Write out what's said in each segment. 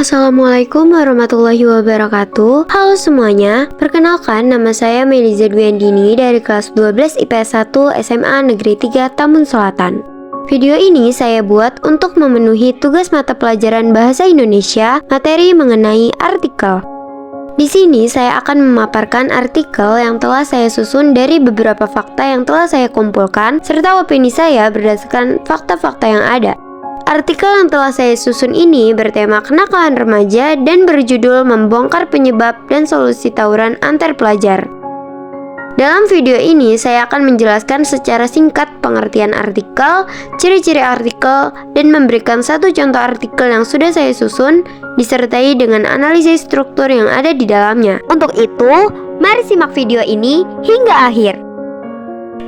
Assalamualaikum warahmatullahi wabarakatuh. Halo semuanya, perkenalkan nama saya Meliza Dwiandini dari kelas 12 IPS 1 SMA Negeri 3 Tambun Selatan. Video ini saya buat untuk memenuhi tugas mata pelajaran Bahasa Indonesia materi mengenai artikel. Di sini saya akan memaparkan artikel yang telah saya susun dari beberapa fakta yang telah saya kumpulkan serta opini saya berdasarkan fakta-fakta yang ada. Artikel yang telah saya susun ini bertema kenakalan remaja dan berjudul membongkar penyebab dan solusi tawuran antar pelajar. Dalam video ini saya akan menjelaskan secara singkat pengertian artikel, ciri-ciri artikel, dan memberikan satu contoh artikel yang sudah saya susun disertai dengan analisis struktur yang ada di dalamnya. Untuk itu, mari simak video ini hingga akhir.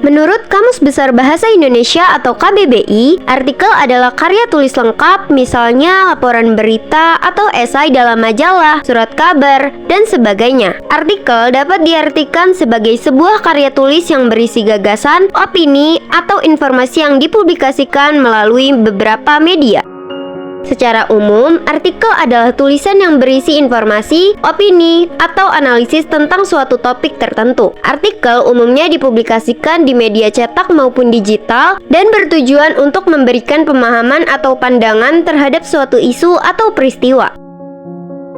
Menurut Kamus Besar Bahasa Indonesia atau KBBI, artikel adalah karya tulis lengkap, misalnya laporan berita atau esai dalam majalah, surat kabar, dan sebagainya. Artikel dapat diartikan sebagai sebuah karya tulis yang berisi gagasan, opini, atau informasi yang dipublikasikan melalui beberapa media. Secara umum, artikel adalah tulisan yang berisi informasi, opini, atau analisis tentang suatu topik tertentu. Artikel umumnya dipublikasikan di media cetak maupun digital dan bertujuan untuk memberikan pemahaman atau pandangan terhadap suatu isu atau peristiwa.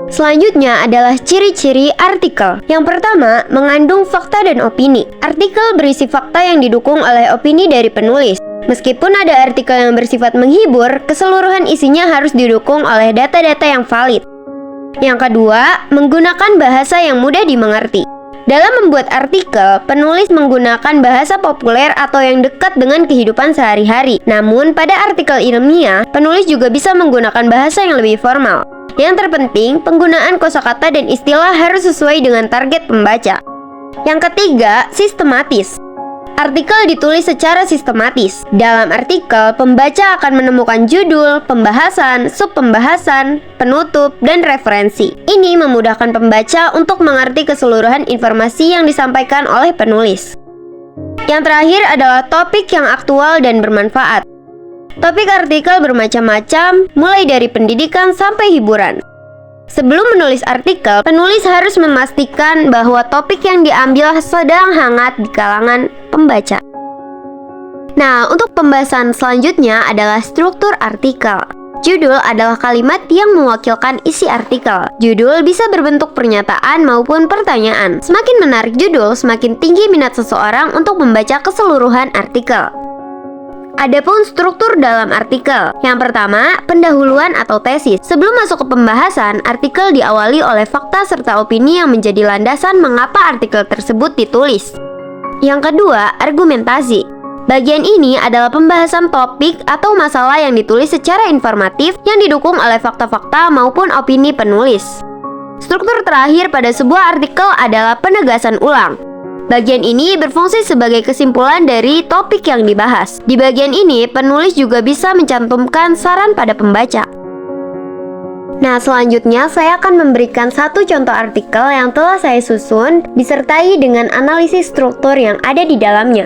Selanjutnya adalah ciri-ciri artikel. Yang pertama, mengandung fakta dan opini. Artikel berisi fakta yang didukung oleh opini dari penulis. Meskipun ada artikel yang bersifat menghibur, keseluruhan isinya harus didukung oleh data-data yang valid. Yang kedua, menggunakan bahasa yang mudah dimengerti. Dalam membuat artikel, penulis menggunakan bahasa populer atau yang dekat dengan kehidupan sehari-hari. Namun, pada artikel ilmiah, penulis juga bisa menggunakan bahasa yang lebih formal. Yang terpenting, penggunaan kosakata dan istilah harus sesuai dengan target pembaca. Yang ketiga, sistematis. Artikel ditulis secara sistematis. Dalam artikel, pembaca akan menemukan judul, pembahasan, subpembahasan, penutup, dan referensi. Ini memudahkan pembaca untuk mengerti keseluruhan informasi yang disampaikan oleh penulis. Yang terakhir adalah topik yang aktual dan bermanfaat. Topik artikel bermacam-macam, mulai dari pendidikan sampai hiburan. Sebelum menulis artikel, penulis harus memastikan bahwa topik yang diambil sedang hangat di kalangan pembaca. Nah, untuk pembahasan selanjutnya adalah struktur artikel. Judul adalah kalimat yang mewakilkan isi artikel. Judul bisa berbentuk pernyataan maupun pertanyaan. Semakin menarik judul, semakin tinggi minat seseorang untuk membaca keseluruhan artikel. Adapun struktur dalam artikel. Yang pertama, pendahuluan atau tesis. Sebelum masuk ke pembahasan, artikel diawali oleh fakta serta opini yang menjadi landasan mengapa artikel tersebut ditulis. Yang kedua, argumentasi. Bagian ini adalah pembahasan topik atau masalah yang ditulis secara informatif yang didukung oleh fakta-fakta maupun opini penulis. Struktur terakhir pada sebuah artikel adalah penegasan ulang. Bagian ini berfungsi sebagai kesimpulan dari topik yang dibahas. Di bagian ini, penulis juga bisa mencantumkan saran pada pembaca. Nah, selanjutnya saya akan memberikan satu contoh artikel yang telah saya susun, disertai dengan analisis struktur yang ada di dalamnya.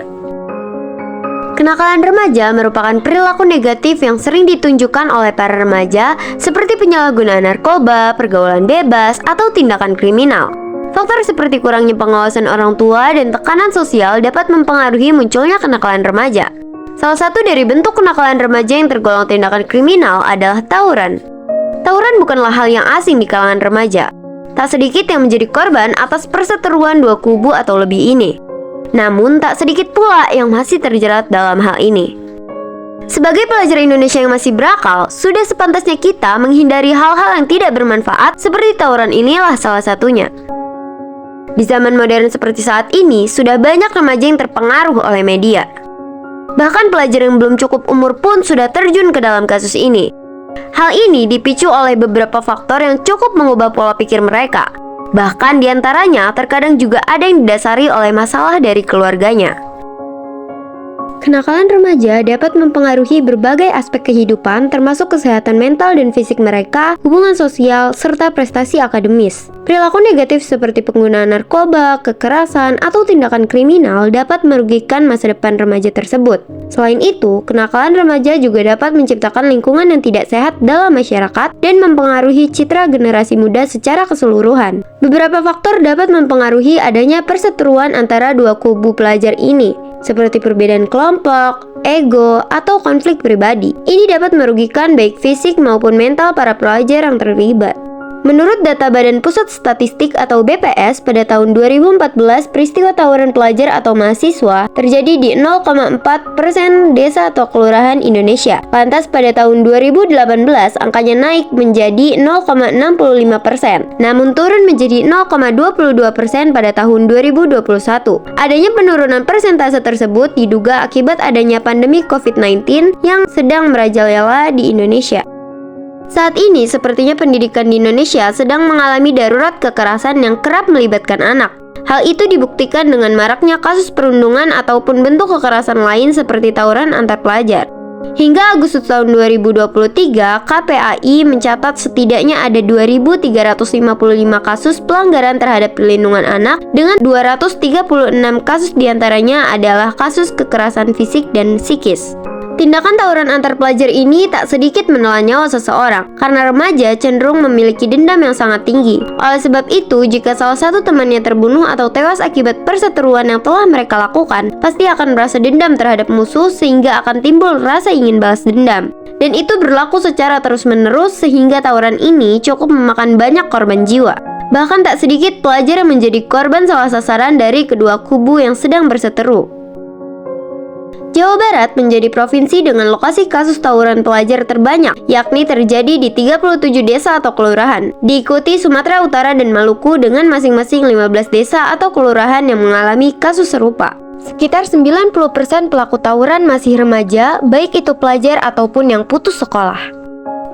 Kenakalan remaja merupakan perilaku negatif yang sering ditunjukkan oleh para remaja, seperti penyalahgunaan narkoba, pergaulan bebas, atau tindakan kriminal. Faktor seperti kurangnya pengawasan orang tua dan tekanan sosial dapat mempengaruhi munculnya kenakalan remaja. Salah satu dari bentuk kenakalan remaja yang tergolong tindakan kriminal adalah tawuran. Tawuran bukanlah hal yang asing di kalangan remaja. Tak sedikit yang menjadi korban atas perseteruan dua kubu atau lebih ini. Namun tak sedikit pula yang masih terjerat dalam hal ini. Sebagai pelajar Indonesia yang masih berakal, sudah sepantasnya kita menghindari hal-hal yang tidak bermanfaat seperti tawuran. Inilah salah satunya. Di zaman modern seperti saat ini, sudah banyak remaja yang terpengaruh oleh media. Bahkan pelajar yang belum cukup umur pun sudah terjun ke dalam kasus ini. Hal ini dipicu oleh beberapa faktor yang cukup mengubah pola pikir mereka. Bahkan diantaranya terkadang juga ada yang didasari oleh masalah dari keluarganya. Kenakalan remaja dapat mempengaruhi berbagai aspek kehidupan, termasuk kesehatan mental dan fisik mereka, hubungan sosial, serta prestasi akademis. Perilaku negatif seperti penggunaan narkoba, kekerasan, atau tindakan kriminal dapat merugikan masa depan remaja tersebut. Selain itu, kenakalan remaja juga dapat menciptakan lingkungan yang tidak sehat dalam masyarakat dan mempengaruhi citra generasi muda secara keseluruhan. Beberapa faktor dapat mempengaruhi adanya perseteruan antara dua kubu pelajar ini, seperti perbedaan kelompok, ego, atau konflik pribadi. Ini dapat merugikan baik fisik maupun mental para pelajar yang terlibat. Menurut data Badan Pusat Statistik atau BPS, pada tahun 2014, peristiwa tawuran pelajar atau mahasiswa terjadi di 0,4% desa atau kelurahan Indonesia. Lantas pada tahun 2018, angkanya naik menjadi 0,65%, namun turun menjadi 0,22% pada tahun 2021. Adanya penurunan persentase tersebut diduga akibat adanya pandemi COVID-19 yang sedang merajalela di Indonesia. Saat ini, sepertinya pendidikan di Indonesia sedang mengalami darurat kekerasan yang kerap melibatkan anak. Hal itu dibuktikan dengan maraknya kasus perundungan ataupun bentuk kekerasan lain seperti tawuran antar pelajar. Hingga Agustus tahun 2023, KPAI mencatat setidaknya ada 2.355 kasus pelanggaran terhadap perlindungan anak, dengan 236 kasus diantaranya adalah kasus kekerasan fisik dan psikis. Tindakan tawuran antar pelajar ini tak sedikit menelan nyawa seseorang, karena remaja cenderung memiliki dendam yang sangat tinggi. Oleh sebab itu, jika salah satu temannya terbunuh atau tewas akibat perseteruan yang telah mereka lakukan, pasti akan merasa dendam terhadap musuh sehingga akan timbul rasa ingin balas dendam. Dan itu berlaku secara terus-menerus sehingga tawuran ini cukup memakan banyak korban jiwa. Bahkan tak sedikit pelajar yang menjadi korban salah sasaran dari kedua kubu yang sedang berseteru. Jawa Barat menjadi provinsi dengan lokasi kasus tawuran pelajar terbanyak, yakni terjadi di 37 desa atau kelurahan. Diikuti Sumatera Utara dan Maluku dengan masing-masing 15 desa atau kelurahan yang mengalami kasus serupa. Sekitar 90% pelaku tawuran masih remaja, baik itu pelajar ataupun yang putus sekolah.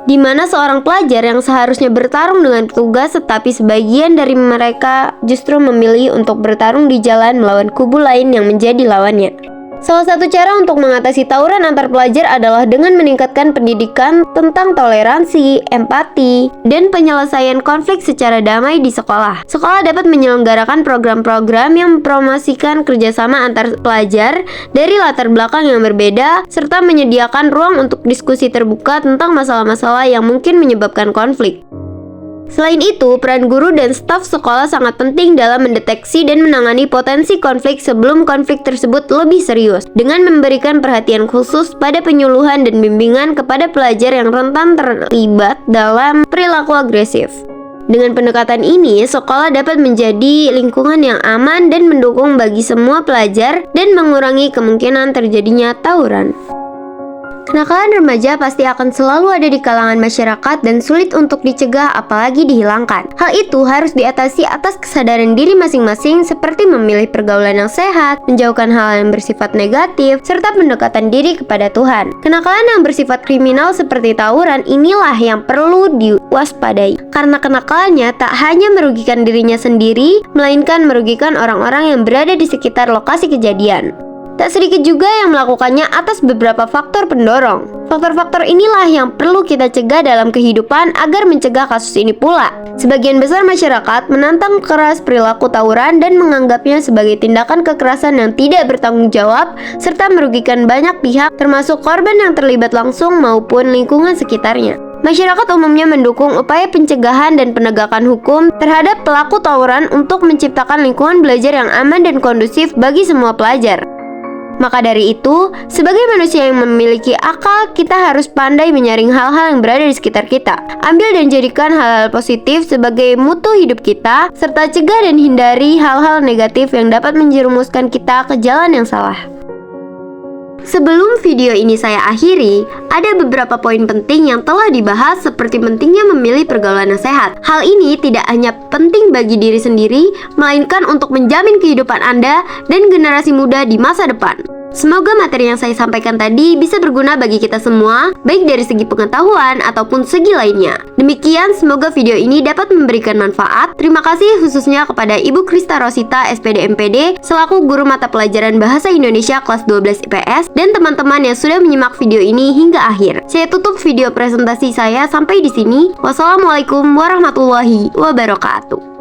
Di mana seorang pelajar yang seharusnya bertarung dengan petugas, tetapi sebagian dari mereka justru memilih untuk bertarung di jalan melawan kubu lain yang menjadi lawannya. Salah satu cara untuk mengatasi tawuran antar pelajar adalah dengan meningkatkan pendidikan tentang toleransi, empati, dan penyelesaian konflik secara damai di sekolah. Sekolah dapat menyelenggarakan program-program yang mempromosikan kerjasama antar pelajar dari latar belakang yang berbeda, serta menyediakan ruang untuk diskusi terbuka tentang masalah-masalah yang mungkin menyebabkan konflik. Selain itu, peran guru dan staf sekolah sangat penting dalam mendeteksi dan menangani potensi konflik sebelum konflik tersebut lebih serius, dengan memberikan perhatian khusus pada penyuluhan dan bimbingan kepada pelajar yang rentan terlibat dalam perilaku agresif. Dengan pendekatan ini, sekolah dapat menjadi lingkungan yang aman dan mendukung bagi semua pelajar dan mengurangi kemungkinan terjadinya tawuran. Kenakalan remaja pasti akan selalu ada di kalangan masyarakat dan sulit untuk dicegah apalagi dihilangkan. Hal itu harus diatasi atas kesadaran diri masing-masing seperti memilih pergaulan yang sehat, menjauhkan hal yang bersifat negatif, serta pendekatan diri kepada Tuhan. Kenakalan yang bersifat kriminal seperti tawuran inilah yang perlu diwaspadai, karena kenakalannya tak hanya merugikan dirinya sendiri, melainkan merugikan orang-orang yang berada di sekitar lokasi kejadian. Tak sedikit juga yang melakukannya atas beberapa faktor pendorong. Faktor-faktor inilah yang perlu kita cegah dalam kehidupan agar mencegah kasus ini pula. Sebagian besar masyarakat menantang keras perilaku tawuran dan menganggapnya sebagai tindakan kekerasan yang tidak bertanggung jawab serta merugikan banyak pihak, termasuk korban yang terlibat langsung maupun lingkungan sekitarnya. Masyarakat umumnya mendukung upaya pencegahan dan penegakan hukum terhadap pelaku tawuran untuk menciptakan lingkungan belajar yang aman dan kondusif bagi semua pelajar. Maka dari itu, sebagai manusia yang memiliki akal, kita harus pandai menyaring hal-hal yang berada di sekitar kita. Ambil dan jadikan hal-hal positif sebagai mutu hidup kita, serta cegah dan hindari hal-hal negatif yang dapat menjerumuskan kita ke jalan yang salah. Sebelum video ini saya akhiri, ada beberapa poin penting yang telah dibahas seperti pentingnya memilih pergaulan yang sehat. Hal ini tidak hanya penting bagi diri sendiri, melainkan untuk menjamin kehidupan Anda dan generasi muda di masa depan. Semoga materi yang saya sampaikan tadi bisa berguna bagi kita semua, baik dari segi pengetahuan ataupun segi lainnya. Demikian, semoga video ini dapat memberikan manfaat. Terima kasih khususnya kepada Ibu Krista Rosita, SPD MPD, selaku guru mata pelajaran Bahasa Indonesia kelas 12 IPS, dan teman-teman yang sudah menyimak video ini hingga akhir. Saya tutup video presentasi saya sampai di sini. Wassalamualaikum warahmatullahi wabarakatuh.